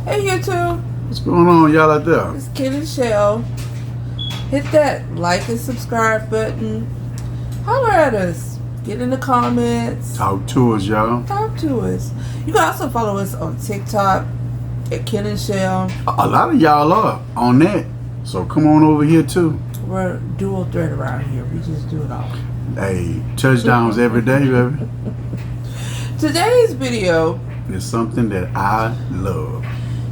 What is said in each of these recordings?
Hey YouTube, What's going on, y'all out there? it's Kid and Shell. Hit that like and subscribe button. Holler at us. Get in the comments. Talk to us, y'all. Talk to us. You can also follow us on TikTok at Kid and Shell. A lot of y'all are on that, so come on over here too. We're dual threat around here. We just do it all. Hey, touchdowns every day, baby. Today's video, It's something that I love.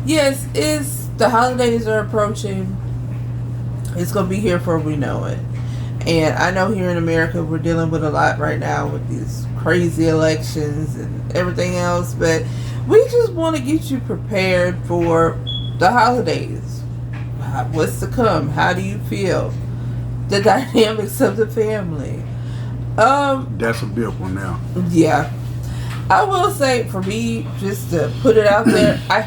yes, is the holidays are approaching. It's gonna be here before we know it. And I know here in America we're dealing with a lot right now with these crazy elections and everything else, but we just want to get you prepared for the holidays. What's to come? How do you feel? The dynamics of the family. That's a big one now. Yeah. I will say, for me, just to put it out there, I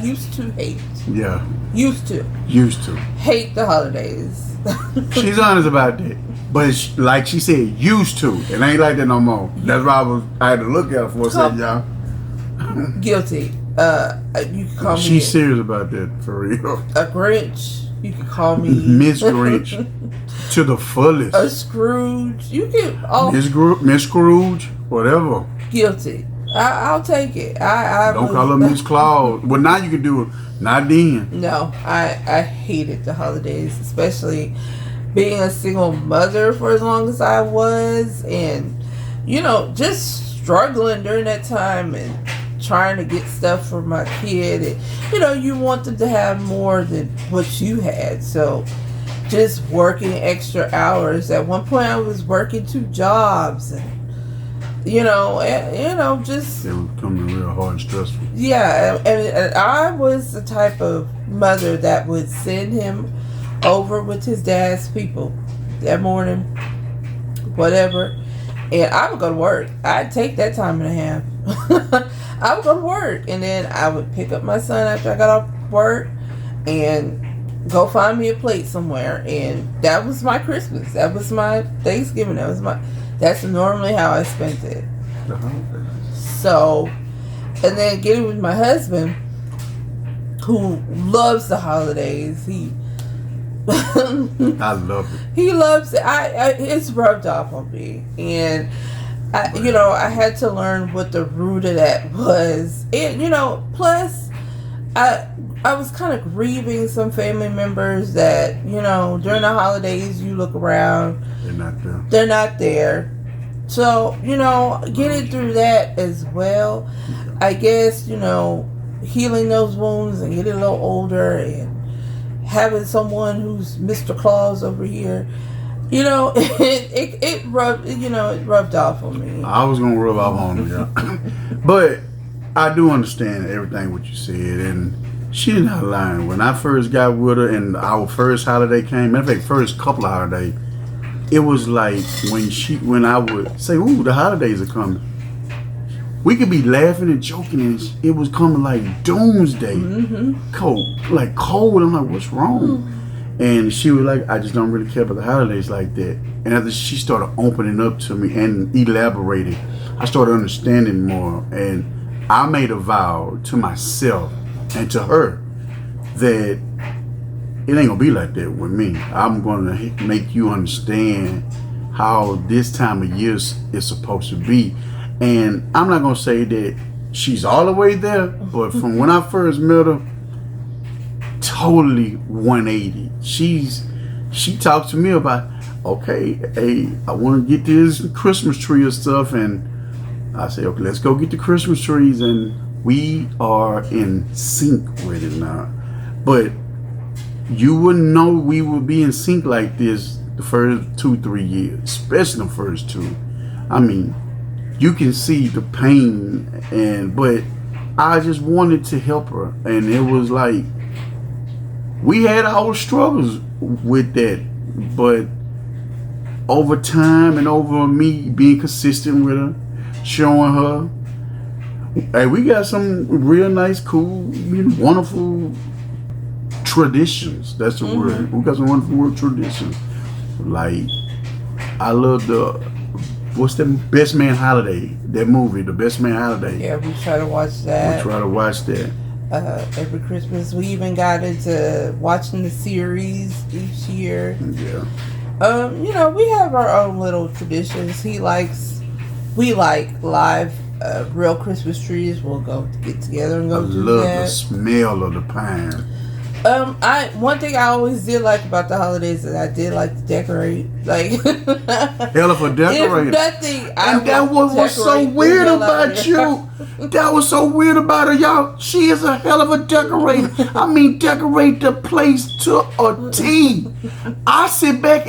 used to hate Yeah, used to hate the holidays. she's honest about that. But it's, like she said, used to. It ain't like that no more. That's why I had to look at her for a second, y'all. Guilty. You can call me She's serious about that, for real. a Grinch. You can call me Miss Grinch to the fullest. a Scrooge. You can Miss Scrooge, whatever. guilty. I'll take it. I Don't call her Miss Claus. Well, now you can do it. Not then. No, I hated the holidays, especially being a single mother for as long as I was, and just struggling during that time and trying to get stuff for my kid. And you want them to have more than what you had, so just working extra hours. At one point, I was working 2 jobs, and just It was becoming real hard and stressful. yeah, and I was the type of mother that would send him over with his dad's people that morning, whatever, and I would go to work. I'd take that time and a half. I would go to work, and then I would pick up my son after I got off work and go find me a plate somewhere, and that was my Christmas. That was my Thanksgiving. That's normally how I spent it. So, and then getting with my husband, who loves the holidays. I love it. He loves it. It's rubbed off on me, and I had to learn what the root of that was. And plus, I was kind of grieving some family members that during the holidays you look around, they're not there. So getting through that as well. I guess healing those wounds and getting a little older and having someone who's Mr. Claus over here, it rubbed off on me. I was gonna rub off on her, yeah. But I do understand everything what you said, and she's not lying. When I first got with her and our first holiday came, matter of fact, first couple of holidays, it was like when I would say, "Ooh, the holidays are coming." We could be laughing and joking, and it was coming like doomsday, cold. I'm like, "What's wrong?" And she was like, "I just don't really care about the holidays like that." And after she started opening up to me and elaborating, I started understanding more, and I made a vow to myself and to her that it ain't gonna be like that with me. I'm gonna make you understand how this time of year is supposed to be. And I'm not gonna say that she's all the way there, but from when I first met her, totally 180. She talks to me about, okay, hey, I want to get this Christmas tree or stuff, and I say, okay, let's go get the Christmas trees, and we are in sync with it now. But you wouldn't know we would be in sync like this the first 2-3 years, especially the first 2. I mean, you can see the pain, but I just wanted to help her, and it was like we had our struggles with that, but over time and over me being consistent with her, showing her, hey, we got some real nice, cool, wonderful traditions. That's the word. We got some wonderful traditions. Like, I love what's the Best Man Holiday? That movie, The Best Man Holiday. Yeah, we try to watch that. We try to watch that. every Christmas. We even got into watching the series each year. Yeah. You know, we have our own little traditions. We like live, real Christmas trees. We'll go get together and I go do love that. the smell of the pine. One thing I always did like about the holidays is I did like to decorate. Like, Hell of a decorator. if nothing, And that was so decorate the weird hell out of about your you. That was so weird about her, y'all. She is a hell of a decorator. I mean, decorate the place to a T. I sit back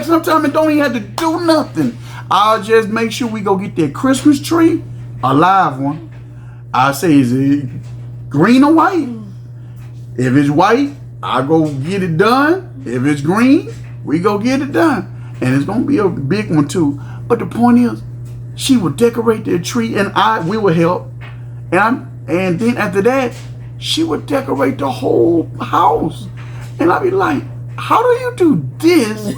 sometimes and don't even have to do nothing. I'll just make sure we go get that Christmas tree, a live one. I say, is it green or white? If it's white, I go get it done. If it's green, we go get it done. And it's gonna be a big one too. But the point is, she would decorate the tree and we would help. And then after that, she would decorate the whole house. And I'd be like, how do you do this,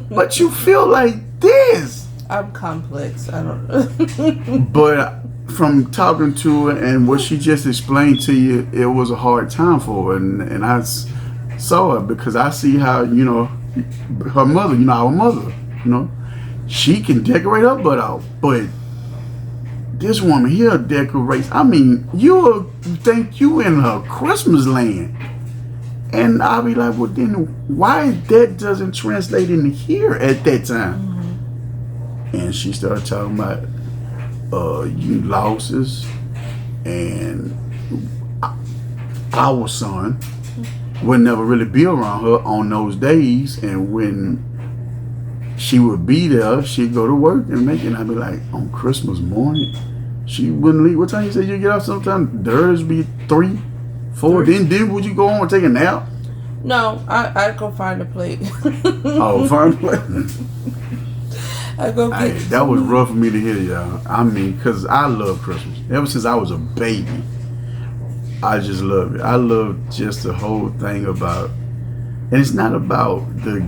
but you feel like this? I'm complex. I don't know. But from talking to her and what she just explained to you, it was a hard time for her. And I saw her because I see how, you know, her mother, you know, our mother, you know, she can decorate her butt out. But this woman here decorates. I mean, you think you in her Christmas land. And I'll be like, well, then why that doesn't translate into here at that time? Mm-hmm. And she started talking about you losses, and our son would never really be around her on those days. And when she would be there, she'd go to work and make it. And I'd be like, on Christmas morning, she wouldn't leave. What time you say you get out? Sometimes theirs be 3, 4. Then would you go on and take a nap? No, I'd go find a plate. Oh, find a plate. I go get that was rough for me to hear, y'all. I mean, because I love Christmas. Ever since I was a baby, I just love it. I love just the whole thing about, and it's not about the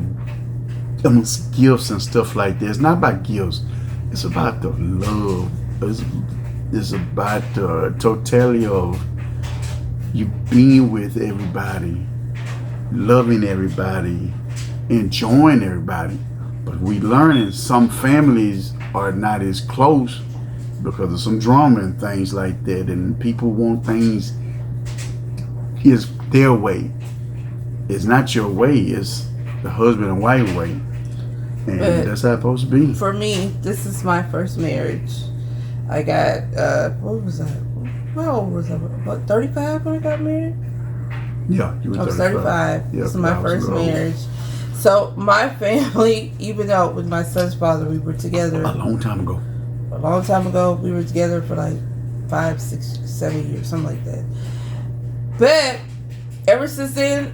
gifts and stuff like that. It's not about gifts. It's about the love. It's about the totality of you being with everybody, loving everybody, enjoying everybody. But we learning some families are not as close because of some drama and things like that, and people want things is their way. It's not your way. It's the husband and wife way, and that's how it's supposed to be. For me, this is my first marriage. I got what was I? How old was I? What, 35 when I got married? Yeah, you were 35. I was 35. Yeah, This is my first marriage. So my family, even though with my son's father, we were together a long time ago. A long time ago, we were together for like 5, 6, 7 years, something like that. But ever since then,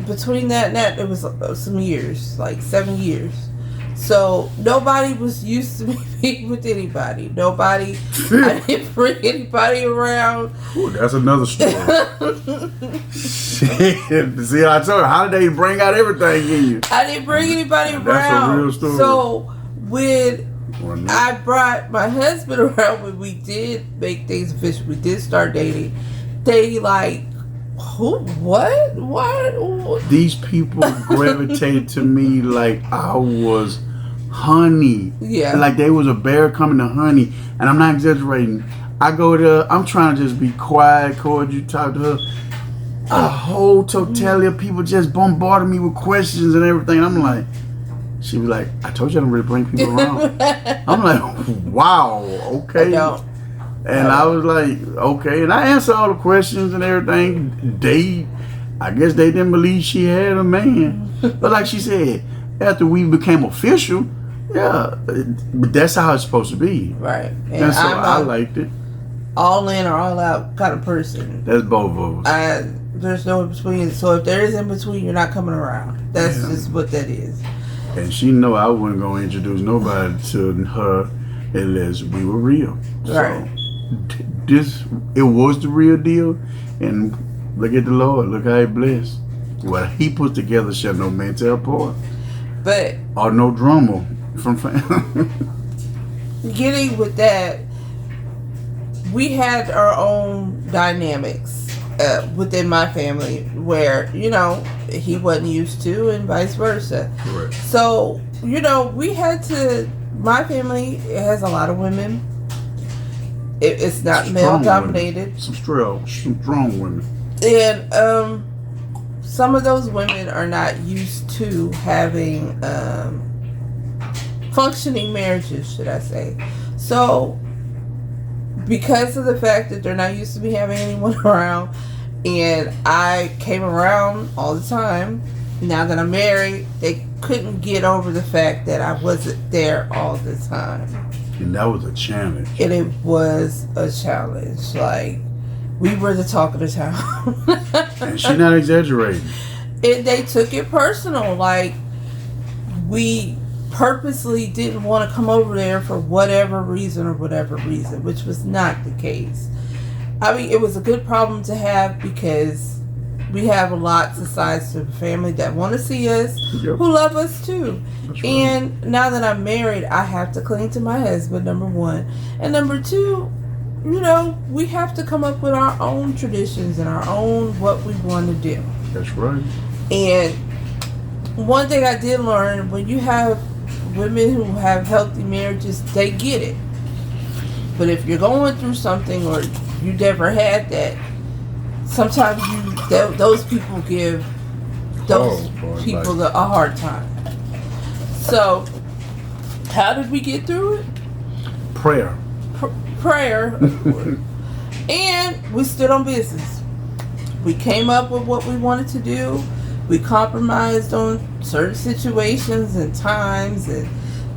between that and that, it was some years, like 7 years. So nobody was used to me being with anybody. Nobody, I didn't bring anybody around. Ooh, that's another story. Shit. See, I told you, holidays bring out everything in you. I didn't bring anybody around. That's a real story. So when I brought my husband around, when we did make things official, we did start dating, they like, who? What? What? These people gravitated to me like I was honey. Yeah. Like they was a bear coming to honey. And I'm not exaggerating. I go there, I'm trying to just be quiet, cordial, talk to her. A whole totality of people just bombarded me with questions and everything. I'm like, she was like, I told you I don't really bring people around. I'm like, wow, okay. I don't. And I was like, okay. And I answered all the questions and everything. I guess they didn't believe she had a man. But like she said, after we became official, yeah, but that's how it's supposed to be. Right. And so I liked it. All in or all out kind of person. That's both of us. There's no in between. So if there is in between, you're not coming around. That's just what that is. And she know I wasn't going to introduce nobody to her unless we were real. Right. So it was the real deal. And look at the Lord. Look how he blessed. What he put together shall no man tear apart. But or no drama from family. Getting with that, we had our own dynamics within my family where, you know, he wasn't used to, and vice versa. Correct. So, you know, we had to, my family has a lot of women. It's not male dominated. Some strong women. And some of those women are not used to having functioning marriages, should I say. So, because of the fact that they're not used to me having anyone around, and I came around all the time, now that I'm married, they couldn't get over the fact that I wasn't there all the time. And that was a challenge. And it was a challenge. Like, we were the talk of the town. And she's not exaggerating. They took it personal. Like, we purposely didn't want to come over there for whatever reason, which was not the case. I mean, it was a good problem to have because we have lots of sides to the family that want to see us, Yep. who love us too. That's right. And now that I'm married, I have to cling to my husband, number one. And number two, you know, we have to come up with our own traditions and our own what we want to do. That's right. And one thing I did learn, when you have women who have healthy marriages, they get it. But if you're going through something or you never had that, sometimes those people give those people a hard time. So, how did we get through it? Prayer. Prayer. And we stood on business. We came up with what we wanted to do. We compromised on certain situations and times, and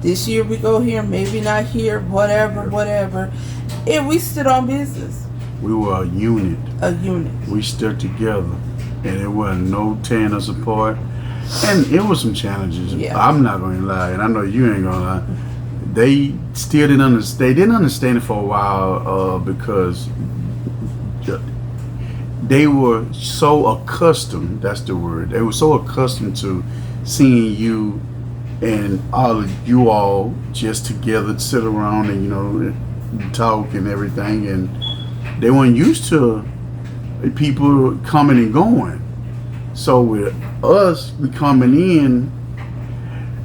this year we go here, maybe not here, whatever. And we stood on business. We were a unit. A unit. We stood together, and it wasn't no tearing us apart. And it was some challenges. Yeah. I'm not going to lie, and I know you ain't going to lie. They still didn't understand. They didn't understand it for a while because they were so accustomed. That's the word. They were so accustomed to seeing you and all of you all just together, sit around and, you know, talk and everything, and they weren't used to people coming and going. So with us coming in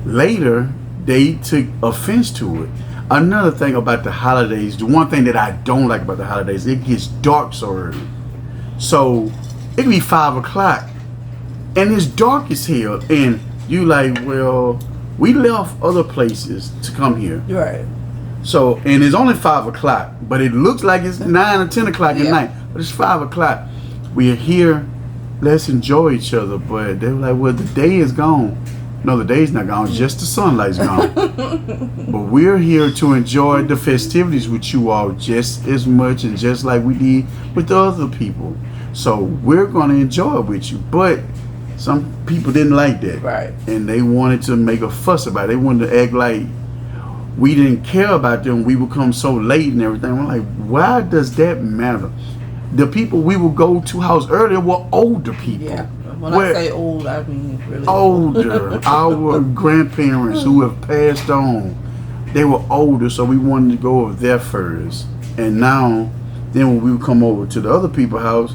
later, they took offense to it. Another thing about the holidays, the one thing that I don't like about the holidays, it gets dark so early. So it can be 5 o'clock and it's dark as hell, and you like, well, we left other places to come here. Right. So, and it's only 5 o'clock, but it looks like it's 9 or 10 o'clock at night, but it's 5 o'clock. We are here, let's enjoy each other. But they were like, well, the day is gone. No, the day's not gone, just the sunlight's gone. But we're here to enjoy the festivities with you all just as much and just like we did with the other people. So we're going to enjoy it with you. But some people didn't like that. Right. And they wanted to make a fuss about it. They wanted to act like we didn't care about them. We would come so late and everything. We're like, why does that matter? The people we would go to house earlier were older people. Yeah. When I say old, I mean really older. Our grandparents who have passed on, they were older, so we wanted to go over there first. And now, then when we would come over to the other people's house,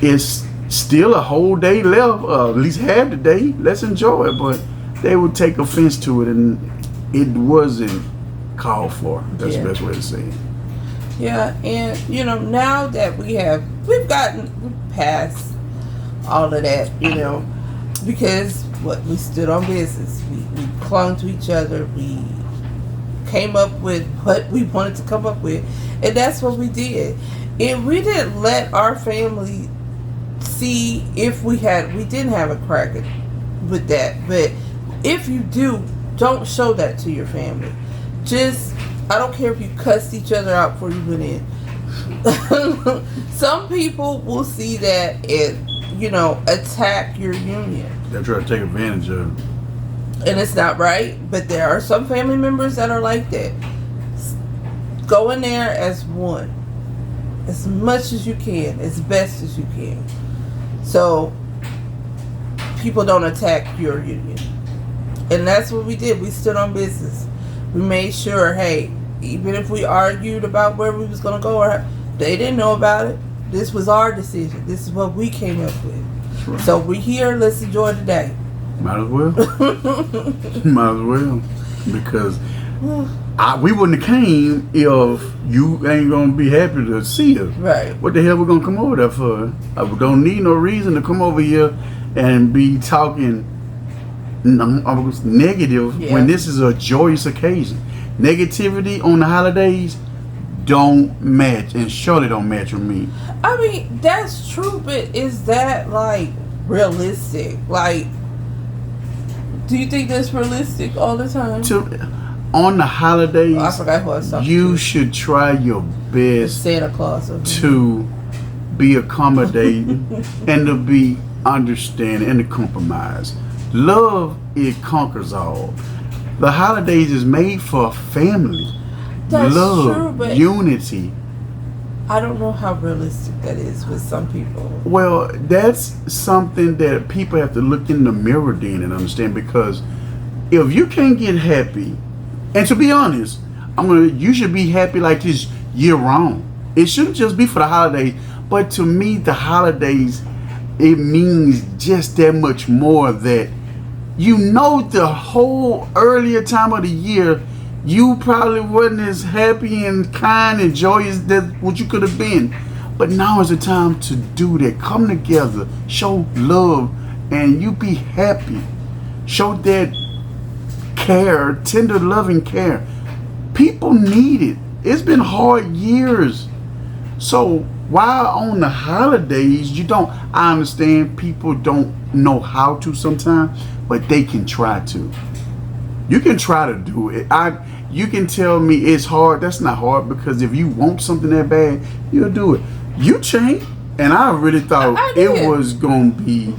it's still a whole day left, at least half the day. Let's enjoy it. But they would take offense to it, and it wasn't called for. That's the best way to say it. Yeah, and you know, now that we've gotten past all of that, you know, because we stood on business. We clung to each other. We came up with what we wanted to come up with, and that's what we did. And we didn't let our family see if we didn't have a crack with that. But if you do, don't show that to your family. Just, I don't care if you cussed each other out before you went in. Some people will see that and, you know, attack your union. They're trying to take advantage of it. And it's not right, but there are some family members that are like that. Go in there as one. As much as you can. As best as you can. So, people don't attack your union. And that's what we did. We stood on business. We made sure, hey, even if we argued about where we was going to go, or they didn't know about it. This was our decision. This is what we came up with. Right. So we're here. Let's enjoy the day. Might as well. Might as well. Because we wouldn't have came if you ain't gonna be happy to see us. Right. What the hell we gonna come over there for? We don't need no reason to come over here and be talking negative when this is a joyous occasion. Negativity on the holidays don't match, and surely don't match with me. I mean, that's true, but is that like realistic? Like, do you think that's realistic all the time? On the holidays, I forgot who I was talking you to. should try your best Santa Claus to be accommodating and to be understanding and to compromise. Love, it conquers all. The holidays is made for family. That's love, true, but unity. I don't know how realistic that is with some people. Well, that's something that people have to look in the mirror then and understand, because if you can't get happy, and to be honest, you should be happy like this year round. It shouldn't just be for the holidays, but to me, the holidays, it means just that much more, that the whole earlier time of the year, you probably wasn't as happy and kind and joyous as what you could have been. But now is the time to do that. Come together, show love, and you be happy. Show that care, tender, loving care. People need it. It's been hard years. So while on the holidays, I understand people don't know how to sometimes, but they can try to. You can try to do it. You can tell me it's hard. That's not hard, because if you want something that bad, you'll do it. You change, and I really thought it was gonna be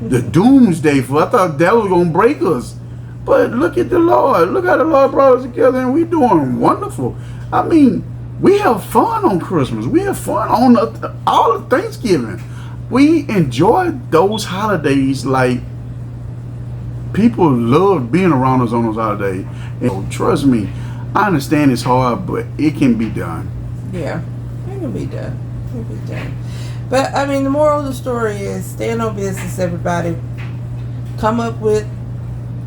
the doomsday I thought that was gonna break us. But look at the Lord. Look how the Lord brought us together, and we doing wonderful. I mean, we have fun on Christmas. We have fun on all of Thanksgiving. We enjoy those holidays like people love being around us on those holidays. And trust me, I understand it's hard, but it can be done. Yeah, it can be done. It can be done. But I mean, the moral of the story is stand on business, everybody. Come up with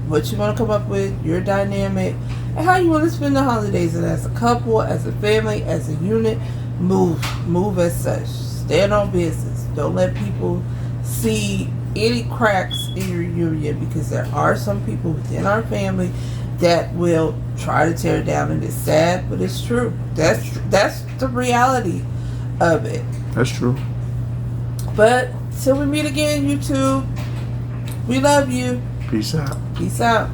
what you want to come up with, your dynamic, and how you want to spend the holidays. And as a couple, as a family, as a unit, move as such. Stand on business. Don't let people see any cracks in your union, because there are some people within our family that will try to tear it down, and it's sad, but it's true. That's the reality of it. That's true. But till we meet again, YouTube, we love you. Peace out. Peace out.